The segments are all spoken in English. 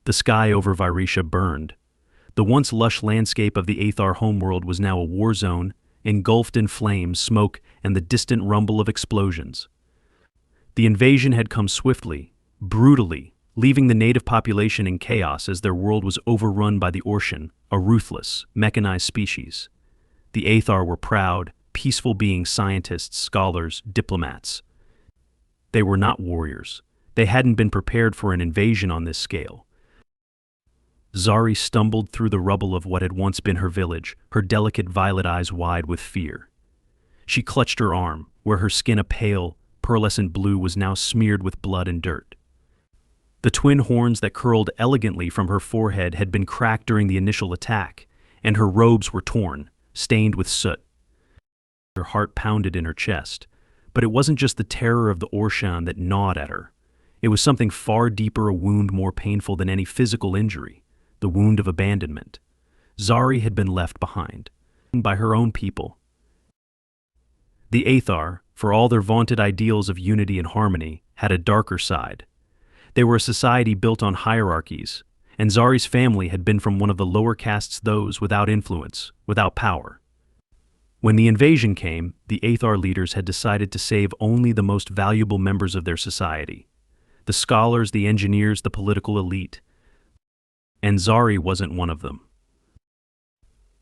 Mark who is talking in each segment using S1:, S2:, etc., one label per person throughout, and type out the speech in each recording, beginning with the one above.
S1: The sky over Viresha burned. The once lush landscape of the Aethar homeworld was now a war zone, engulfed in flames, smoke, and the distant rumble of explosions. The invasion had come swiftly, brutally, leaving the native population in chaos as their world was overrun by the Orshan, a ruthless, mechanized species. The Aethar were proud, peaceful beings, scientists, scholars, diplomats. They were not warriors. They hadn't been prepared for an invasion on this scale. Zari stumbled through the rubble of what had once been her village, her delicate violet eyes wide with fear. She clutched her arm, where her skin, a pale, pearlescent blue, was now smeared with blood and dirt. The twin horns that curled elegantly from her forehead had been cracked during the initial attack, and her robes were torn, stained with soot. Her heart pounded in her chest, but it wasn't just the terror of the Orshan that gnawed at her. It was something far deeper, a wound more painful than any physical injury, the wound of abandonment. Zari had been left behind by her own people. The Aethar, for all their vaunted ideals of unity and harmony, had a darker side. They were a society built on hierarchies, and Zari's family had been from one of the lower castes, those without influence, without power. When the invasion came, the Aethar leaders had decided to save only the most valuable members of their society. The scholars, the engineers, the political elite. And Zari wasn't one of them.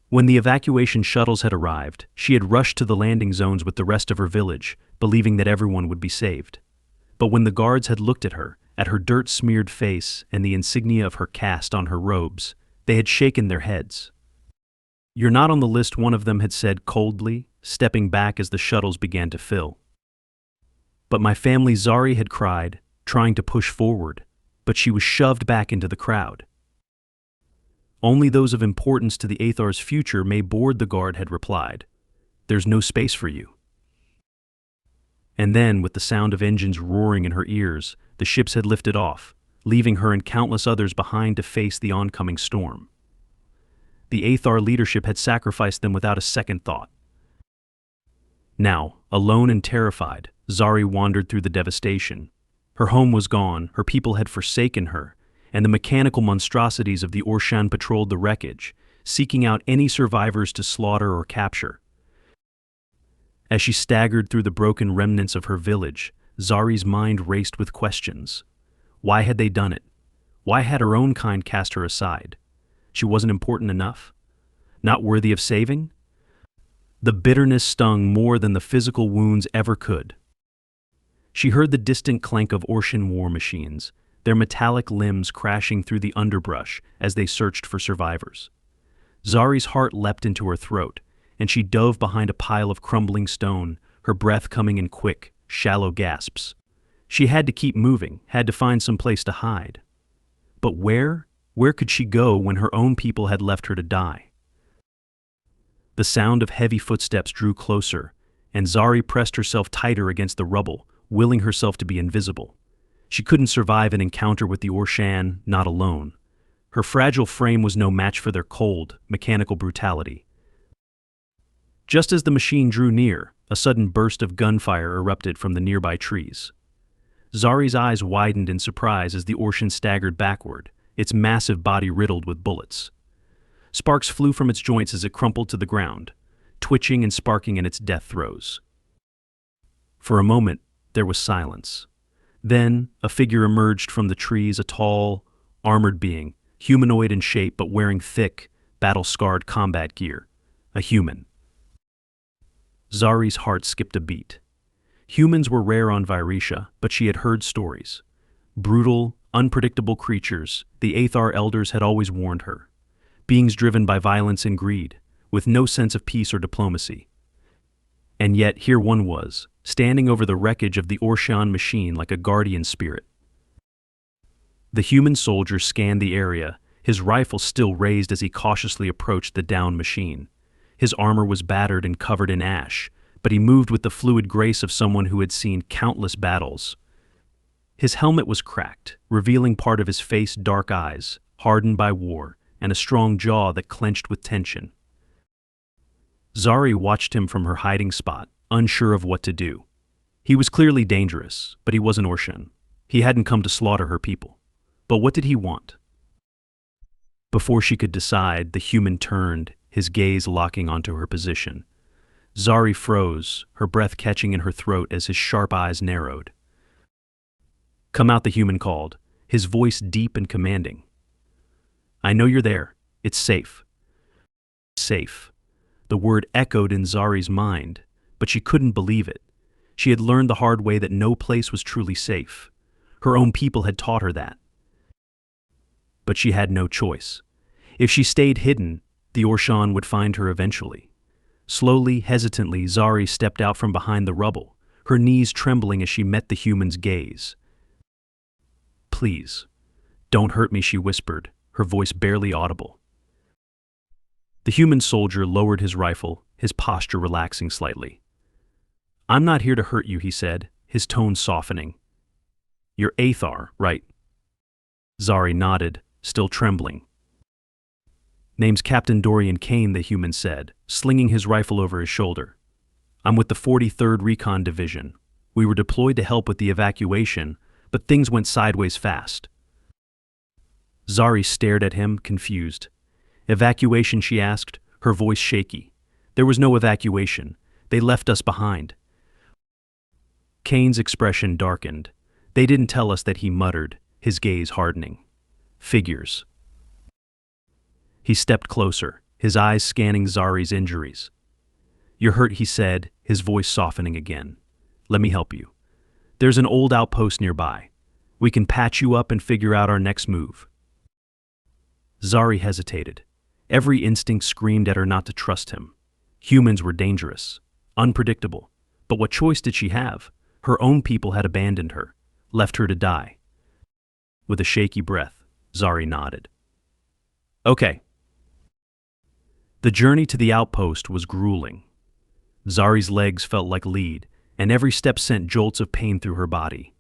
S1: When the evacuation shuttles had arrived, she had rushed to the landing zones with the rest of her village, believing that everyone would be saved. But when the guards had looked at her dirt-smeared face and the insignia of her caste on her robes, they had shaken their heads. "You're not on the list," one of them had said coldly, stepping back as the shuttles began to fill. "But my family," Zari had cried, trying to push forward, but she was shoved back into the crowd. "Only those of importance to the Aethar's future may board," the guard had replied. "There's no space for you." And then, with the sound of engines roaring in her ears, the ships had lifted off, leaving her and countless others behind to face the oncoming storm. The Aethar leadership had sacrificed them without a second thought. Now, alone and terrified, Zari wandered through the devastation. Her home was gone, her people had forsaken her, and the mechanical monstrosities of the Orshan patrolled the wreckage, seeking out any survivors to slaughter or capture. As she staggered through the broken remnants of her village, Zari's mind raced with questions. Why had they done it? Why had her own kind cast her aside? She wasn't important enough? Not worthy of saving? The bitterness stung more than the physical wounds ever could. She heard the distant clank of Orshan war machines, their metallic limbs crashing through the underbrush as they searched for survivors. Zari's heart leapt into her throat, and she dove behind a pile of crumbling stone, her breath coming in quick, shallow gasps. She had to keep moving, had to find some place to hide. But where? Where could she go when her own people had left her to die? The sound of heavy footsteps drew closer, and Zari pressed herself tighter against the rubble, willing herself to be invisible. She couldn't survive an encounter with the Orshan, not alone. Her fragile frame was no match for their cold, mechanical brutality. Just as the machine drew near, a sudden burst of gunfire erupted from the nearby trees. Zari's eyes widened in surprise as the Orshan staggered backward, its massive body riddled with bullets. Sparks flew from its joints as it crumpled to the ground, twitching and sparking in its death throes. For a moment, there was silence. Then, a figure emerged from the trees, a tall, armored being, humanoid in shape but wearing thick, battle-scarred combat gear. A human. Zari's heart skipped a beat. Humans were rare on Viresha, but she had heard stories. Brutal, unpredictable creatures, the Aethar elders had always warned her. Beings driven by violence and greed, with no sense of peace or diplomacy. And yet here one was, standing over the wreckage of the Orshan machine like a guardian spirit. The human soldier scanned the area, his rifle still raised as he cautiously approached the downed machine. His armor was battered and covered in ash, but he moved with the fluid grace of someone who had seen countless battles. His helmet was cracked, revealing part of his face, dark eyes, hardened by war, and a strong jaw that clenched with tension. Zari watched him from her hiding spot, unsure of what to do. He was clearly dangerous, but he wasn't Orshan. He hadn't come to slaughter her people. But what did he want? Before she could decide, the human turned, his gaze locking onto her position. Zari froze, her breath catching in her throat as his sharp eyes narrowed. "Come out," the human called, his voice deep and commanding. "I know you're there. It's safe." Safe. The word echoed in Zari's mind, but she couldn't believe it. She had learned the hard way that no place was truly safe. Her own people had taught her that. But she had no choice. If she stayed hidden, the Orshan would find her eventually. Slowly, hesitantly, Zari stepped out from behind the rubble, her knees trembling as she met the human's gaze. "Please, don't hurt me," she whispered, her voice barely audible. The human soldier lowered his rifle, his posture relaxing slightly. "I'm not here to hurt you," he said, his tone softening. "You're Aethar, right?" Zari nodded, still trembling. "Name's Captain Dorian Kane," the human said, slinging his rifle over his shoulder. "I'm with the 43rd Recon Division. We were deployed to help with the evacuation, but things went sideways fast." Zari stared at him, confused. "Evacuation?" she asked, her voice shaky. "There was no evacuation. They left us behind." Kane's expression darkened. "They didn't tell us that," he muttered, his gaze hardening. "Figures." He stepped closer, his eyes scanning Zari's injuries. "You're hurt," he said, his voice softening again. "Let me help you. There's an old outpost nearby. We can patch you up and figure out our next move." Zari hesitated. Every instinct screamed at her not to trust him. Humans were dangerous, unpredictable. But what choice did she have? Her own people had abandoned her, left her to die. With a shaky breath, Zari nodded. "Okay." The journey to the outpost was grueling. Zari's legs felt like lead, and every step sent jolts of pain through her body.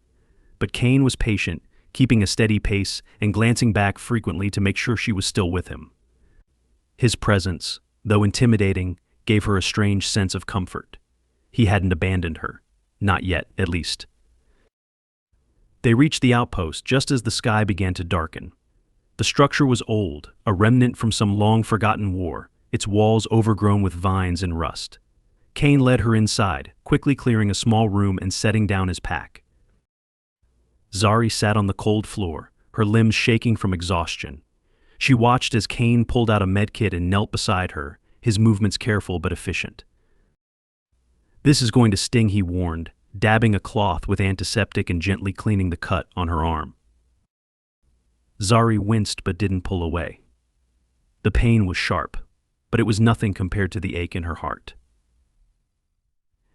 S1: But Kane was patient, keeping a steady pace and glancing back frequently to make sure she was still with him. His presence, though intimidating, gave her a strange sense of comfort. He hadn't abandoned her. Not yet, at least. They reached the outpost just as the sky began to darken. The structure was old, a remnant from some long-forgotten war, its walls overgrown with vines and rust. Kane led her inside, quickly clearing a small room and setting down his pack. Zari sat on the cold floor, her limbs shaking from exhaustion. She watched as Kane pulled out a medkit and knelt beside her, his movements careful but efficient. "This is going to sting," he warned, dabbing a cloth with antiseptic and gently cleaning the cut on her arm. Zari winced but didn't pull away. The pain was sharp, but it was nothing compared to the ache in her heart.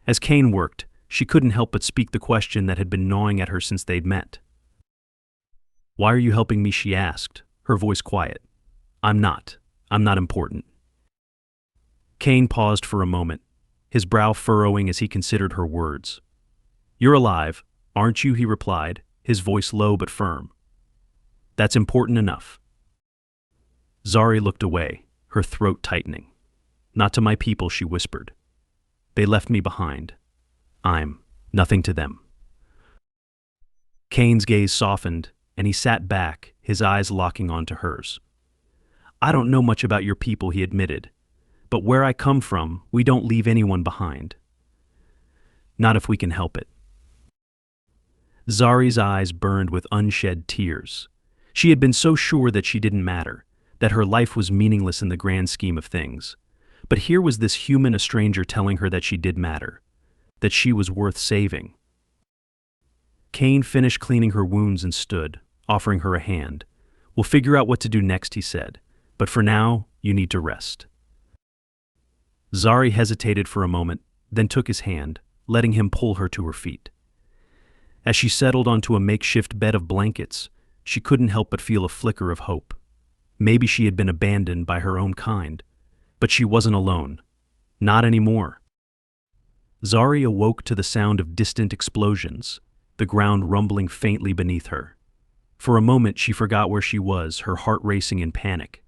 S1: As Kane worked, she couldn't help but speak the question that had been gnawing at her since they'd met. "Why are you helping me?" she asked, her voice quiet. I'm not important." Kane paused for a moment, his brow furrowing as he considered her words. "You're alive, aren't you?" he replied, his voice low but firm. "That's important enough." Zari looked away, her throat tightening. "Not to my people," she whispered. "They left me behind. I'm nothing to them." Kane's gaze softened, and he sat back, his eyes locking onto hers. "I don't know much about your people," he admitted, "but where I come from, we don't leave anyone behind. Not if we can help it." Zari's eyes burned with unshed tears. She had been so sure that she didn't matter, that her life was meaningless in the grand scheme of things. But here was this human, a stranger, telling her that she did matter, that she was worth saving. Kane finished cleaning her wounds and stood, offering her a hand. "We'll figure out what to do next," he said, "but for now, you need to rest." Zari hesitated for a moment, then took his hand, letting him pull her to her feet. As she settled onto a makeshift bed of blankets, she couldn't help but feel a flicker of hope. Maybe she had been abandoned by her own kind, but she wasn't alone. Not anymore. Zari awoke to the sound of distant explosions, the ground rumbling faintly beneath her. For a moment she forgot where she was, her heart racing in panic.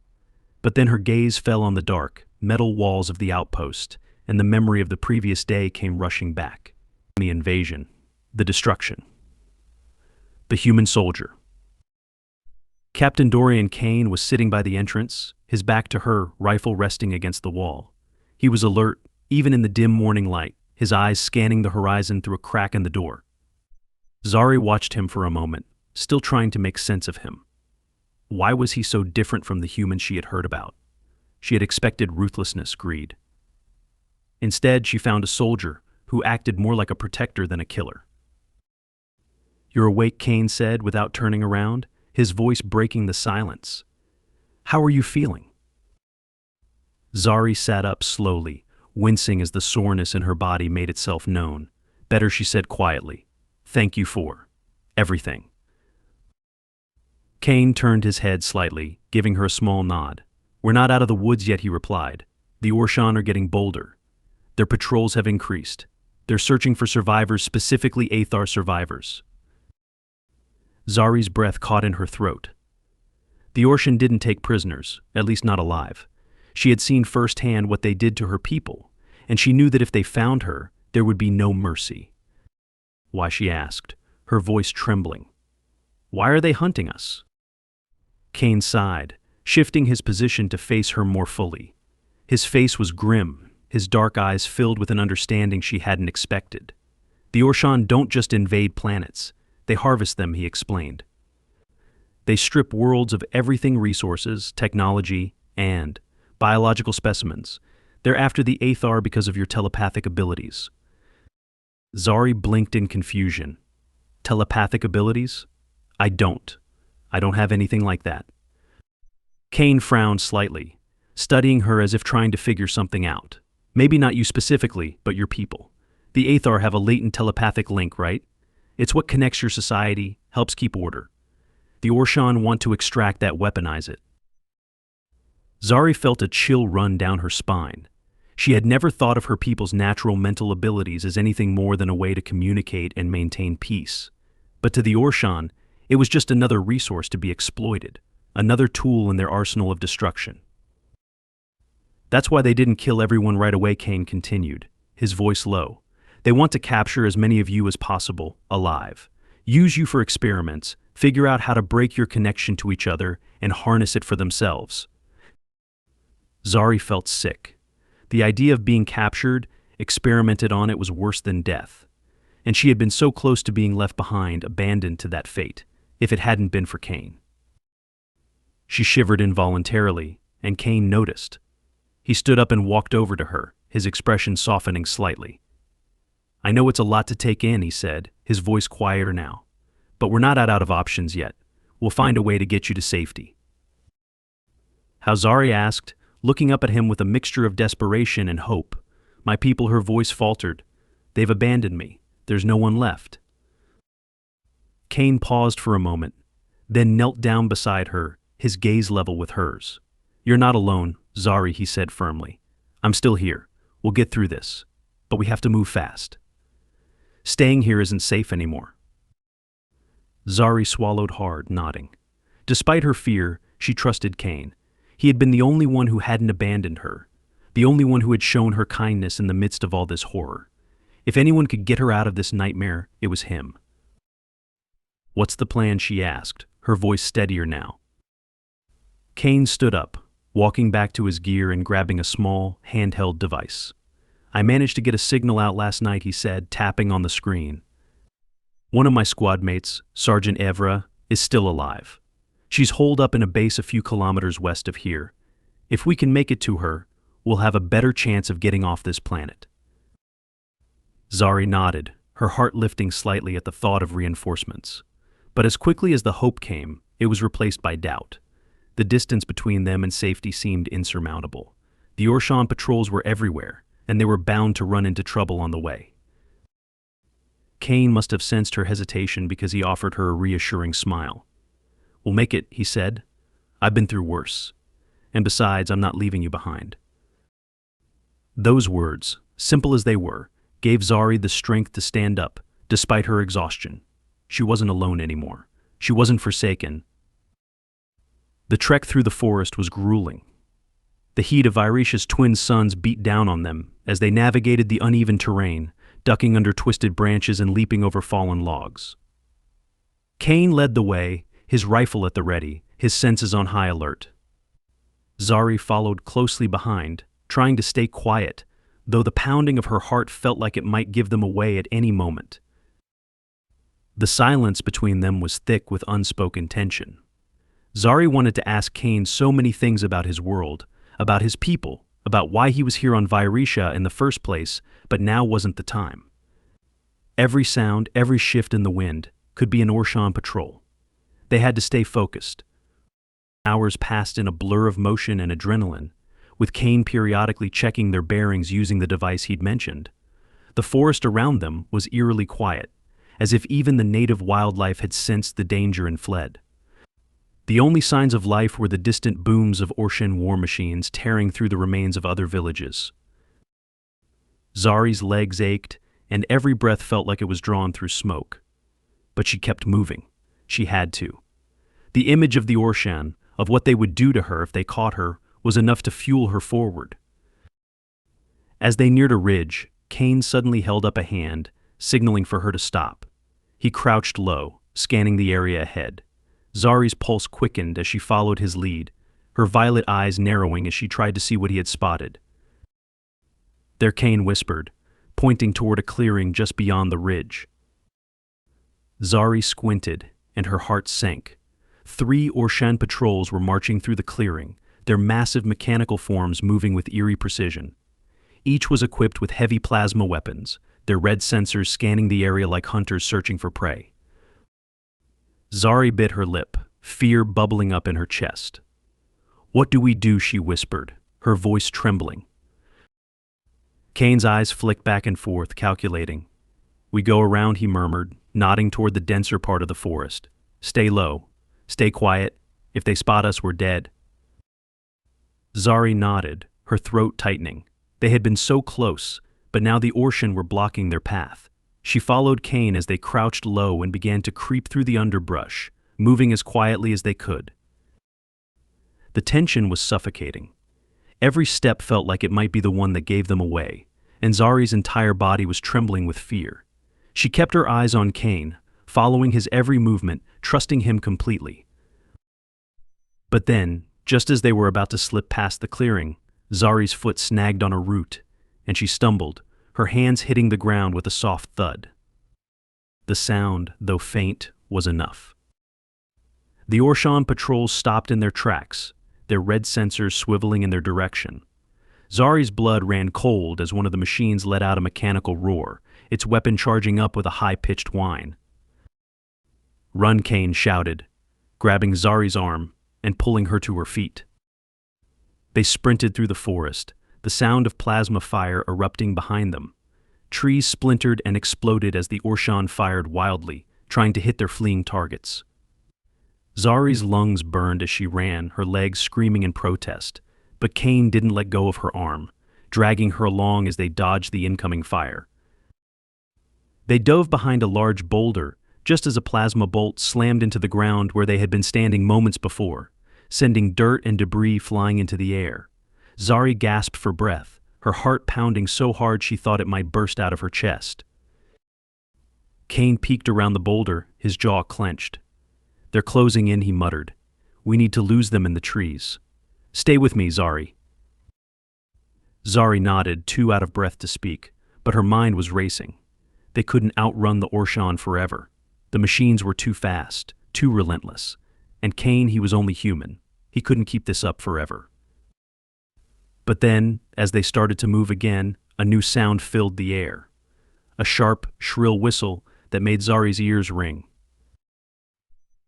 S1: But then her gaze fell on the dark, metal walls of the outpost, and the memory of the previous day came rushing back. The invasion, the destruction. The human soldier. Captain Dorian Kane was sitting by the entrance, his back to her, rifle resting against the wall. He was alert, even in the dim morning light, his eyes scanning the horizon through a crack in the door. Zari watched him for a moment, still trying to make sense of him. Why was he so different from the human she had heard about? She had expected ruthlessness, greed. Instead, she found a soldier who acted more like a protector than a killer. "You're awake," Kane said without turning around, his voice breaking the silence. "How are you feeling?" Zari sat up slowly, wincing as the soreness in her body made itself known. "Better," she said quietly. "Thank you for everything." Kane turned his head slightly, giving her a small nod. "We're not out of the woods yet," he replied. "The Orshan are getting bolder. Their patrols have increased. They're searching for survivors, specifically Aethar survivors." Zari's breath caught in her throat. The Orshan didn't take prisoners, at least not alive. She had seen firsthand what they did to her people, and she knew that if they found her, there would be no mercy. "Why?" she asked, her voice trembling. "Why are they hunting us?" Kane sighed, shifting his position to face her more fully. His face was grim, his dark eyes filled with an understanding she hadn't expected. "The Orshan don't just invade planets. They harvest them," he explained. "They strip worlds of everything: resources, technology, and biological specimens. They're after the Aethar because of your telepathic abilities." Zari blinked in confusion. "Telepathic abilities? I don't have anything like that." Kane frowned slightly, studying her as if trying to figure something out. "Maybe not you specifically, but your people. The Aethar have a latent telepathic link, right? It's what connects your society, helps keep order. The Orshan want to extract that, weaponize it." Zari felt a chill run down her spine. She had never thought of her people's natural mental abilities as anything more than a way to communicate and maintain peace. But to the Orshan, it was just another resource to be exploited, another tool in their arsenal of destruction. "That's why they didn't kill everyone right away," Kane continued, his voice low. "They want to capture as many of you as possible, alive. Use you for experiments, figure out how to break your connection to each other, and harness it for themselves." Zari felt sick. The idea of being captured, experimented on it, was worse than death. And she had been so close to being left behind, abandoned to that fate, if it hadn't been for Kane. She shivered involuntarily, and Kane noticed. He stood up and walked over to her, his expression softening slightly. "I know it's a lot to take in," he said, his voice quieter now. "But we're not out of options yet. We'll find a way to get you to safety." "How?" Zari asked, looking up at him with a mixture of desperation and hope. "My people," her voice faltered. "They've abandoned me. There's no one left." Kane paused for a moment, then knelt down beside her, his gaze level with hers. "You're not alone, Zari," he said firmly. "I'm still here. We'll get through this. But we have to move fast. Staying here isn't safe anymore." Zari swallowed hard, nodding. Despite her fear, she trusted Kane. He had been the only one who hadn't abandoned her, the only one who had shown her kindness in the midst of all this horror. If anyone could get her out of this nightmare, it was him. "What's the plan?" she asked, her voice steadier now. Kane stood up, walking back to his gear and grabbing a small, handheld device. "I managed to get a signal out last night," he said, tapping on the screen. "One of my squad mates, Sergeant Evra, is still alive. She's holed up in a base a few kilometers west of here. If we can make it to her, we'll have a better chance of getting off this planet." Zari nodded, her heart lifting slightly at the thought of reinforcements. But as quickly as the hope came, it was replaced by doubt. The distance between them and safety seemed insurmountable. The Orshan patrols were everywhere, and they were bound to run into trouble on the way. Kane must have sensed her hesitation because he offered her a reassuring smile. "We'll make it," he said. "I've been through worse. And besides, I'm not leaving you behind." Those words, simple as they were, gave Zari the strength to stand up, despite her exhaustion. She wasn't alone anymore. She wasn't forsaken. The trek through the forest was grueling. The heat of Viresha's twin suns beat down on them as they navigated the uneven terrain, ducking under twisted branches and leaping over fallen logs. Kane led the way, his rifle at the ready, his senses on high alert. Zari followed closely behind, trying to stay quiet, though the pounding of her heart felt like it might give them away at any moment. The silence between them was thick with unspoken tension. Zari wanted to ask Kane so many things about his world, about his people, about why he was here on Viresha in the first place, but now wasn't the time. Every sound, every shift in the wind, could be an Orshan patrol. They had to stay focused. Hours passed in a blur of motion and adrenaline, with Kane periodically checking their bearings using the device he'd mentioned. The forest around them was eerily quiet, as if even the native wildlife had sensed the danger and fled. The only signs of life were the distant booms of Orshan war machines tearing through the remains of other villages. Zari's legs ached, and every breath felt like it was drawn through smoke. But she kept moving. She had to. The image of the Orshan, of what they would do to her if they caught her, was enough to fuel her forward. As they neared a ridge, Kane suddenly held up a hand, signaling for her to stop. He crouched low, scanning the area ahead. Zari's pulse quickened as she followed his lead, her violet eyes narrowing as she tried to see what he had spotted. There, Kane whispered, pointing toward a clearing just beyond the ridge. Zari squinted, and her heart sank. 3 Orshan patrols were marching through the clearing, their massive mechanical forms moving with eerie precision. Each was equipped with heavy plasma weapons, their red sensors scanning the area like hunters searching for prey. Zari bit her lip, fear bubbling up in her chest. "What do we do?" she whispered, her voice trembling. Kane's eyes flicked back and forth, calculating. "We go around," he murmured, nodding toward the denser part of the forest. "Stay low. Stay quiet. If they spot us, we're dead." Zari nodded, her throat tightening. They had been so close, but now the Orshan were blocking their path. She followed Kane as they crouched low and began to creep through the underbrush, moving as quietly as they could. The tension was suffocating. Every step felt like it might be the one that gave them away, and Zari's entire body was trembling with fear. She kept her eyes on Kane, following his every movement, trusting him completely. But then, just as they were about to slip past the clearing, Zari's foot snagged on a root, and she stumbled, her hands hitting the ground with a soft thud. The sound, though faint, was enough. The Orshan patrols stopped in their tracks, their red sensors swiveling in their direction. Zari's blood ran cold as one of the machines let out a mechanical roar, its weapon charging up with a high-pitched whine. "Run," Kane shouted, grabbing Zari's arm and pulling her to her feet. They sprinted through the forest, the sound of plasma fire erupting behind them. Trees splintered and exploded as the Orshan fired wildly, trying to hit their fleeing targets. Zari's lungs burned as she ran, her legs screaming in protest, but Kane didn't let go of her arm, dragging her along as they dodged the incoming fire. They dove behind a large boulder, just as a plasma bolt slammed into the ground where they had been standing moments before, sending dirt and debris flying into the air. Zari gasped for breath, her heart pounding so hard she thought it might burst out of her chest. Kane peeked around the boulder, his jaw clenched. "They're closing in," he muttered. "We need to lose them in the trees. Stay with me, Zari." Zari nodded, too out of breath to speak, but her mind was racing. They couldn't outrun the Orshan forever. The machines were too fast, too relentless. And Kane, he was only human. He couldn't keep this up forever. But then, as they started to move again, a new sound filled the air. A sharp, shrill whistle that made Zari's ears ring.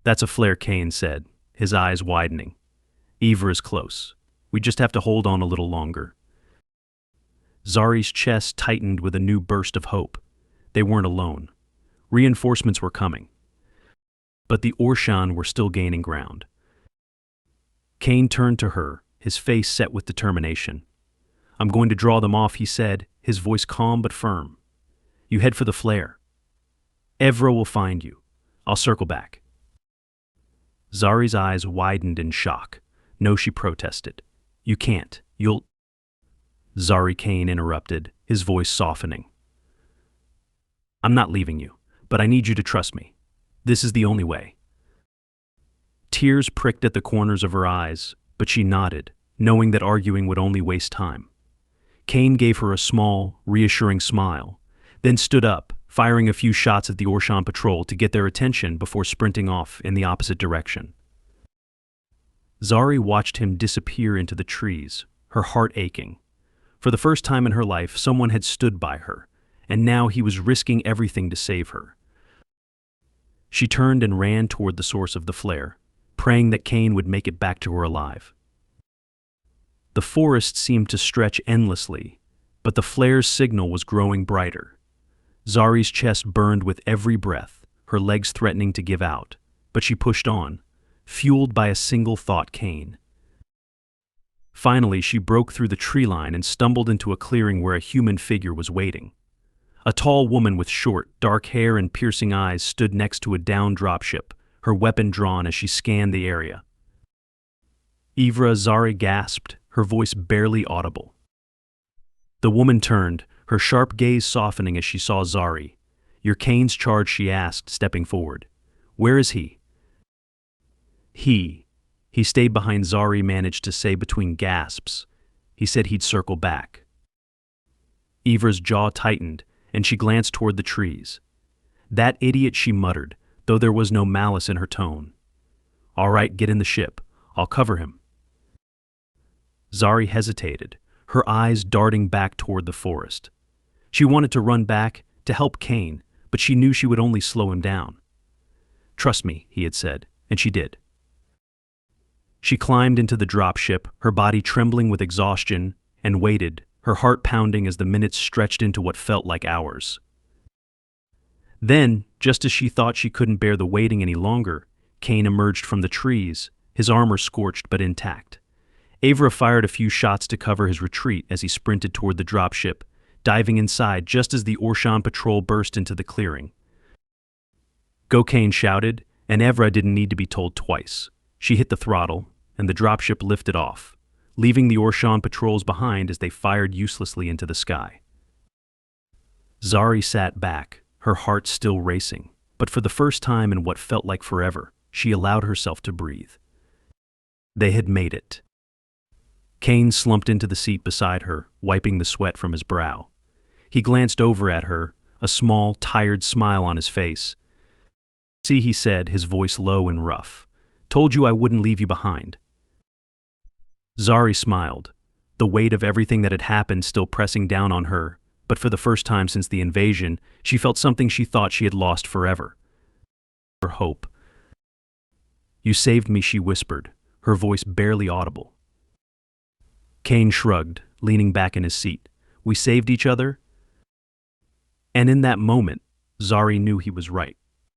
S1: "That's a flare," Kane said, his eyes widening. "Aethar is close. We just have to hold on a little longer." Zari's chest tightened with a new burst of hope. They weren't alone. Reinforcements were coming. But the Orshan were still gaining ground. Kane turned to her, his face set with determination. "I'm going to draw them off," he said, his voice calm but firm. "You head for the flare. Evra will find you. I'll circle back." Zari's eyes widened in shock. "No," she protested. "You can't. You'll—" Zari, Kane interrupted, his voice softening. "I'm not leaving you, but I need you to trust me. This is the only way." Tears pricked at the corners of her eyes, but she nodded, knowing that arguing would only waste time. Kane gave her a small, reassuring smile, then stood up, firing a few shots at the Orshan patrol to get their attention before sprinting off in the opposite direction. Zari watched him disappear into the trees, her heart aching. For the first time in her life, someone had stood by her, and now he was risking everything to save her. She turned and ran toward the source of the flare, praying that Kane would make it back to her alive. The forest seemed to stretch endlessly, but the flare's signal was growing brighter. Zari's chest burned with every breath, her legs threatening to give out, but she pushed on, fueled by a single thought: Kane. Finally, she broke through the tree line and stumbled into a clearing where a human figure was waiting. A tall woman with short, dark hair and piercing eyes stood next to a downed dropship, her weapon drawn as she scanned the area. "Ivra," Zari gasped, her voice barely audible. The woman turned, her sharp gaze softening as she saw Zari. "You're Kane's charge?" she asked, stepping forward. "Where is he?" He stayed behind," Zari managed to say between gasps. "He said he'd circle back." Ivra's jaw tightened, and she glanced toward the trees. "That idiot," she muttered, though there was no malice in her tone. "All right, get in the ship. I'll cover him." Zari hesitated, her eyes darting back toward the forest. She wanted to run back, to help Kane, but she knew she would only slow him down. "Trust me," he had said, and she did. She climbed into the dropship, her body trembling with exhaustion, and waited, her heart pounding as the minutes stretched into what felt like hours. Then, just as she thought she couldn't bear the waiting any longer, Kane emerged from the trees, his armor scorched but intact. Ivra fired a few shots to cover his retreat as he sprinted toward the dropship, diving inside just as the Orshan patrol burst into the clearing. "Go," Kane shouted, and Ivra didn't need to be told twice. She hit the throttle, and the dropship lifted off, leaving the Orshan patrols behind as they fired uselessly into the sky. Zari sat back, her heart still racing, but for the first time in what felt like forever, she allowed herself to breathe. They had made it. Kane slumped into the seat beside her, wiping the sweat from his brow. He glanced over at her, a small, tired smile on his face. "See," he said, his voice low and rough. "Told you I wouldn't leave you behind." Zari smiled, the weight of everything that had happened still pressing down on her, but for the first time since the invasion, she felt something she thought she had lost forever. Her hope. "You saved me," she whispered, her voice barely audible. Kane shrugged, leaning back in his seat. "We saved each other?" And in that moment, Zari knew he was right.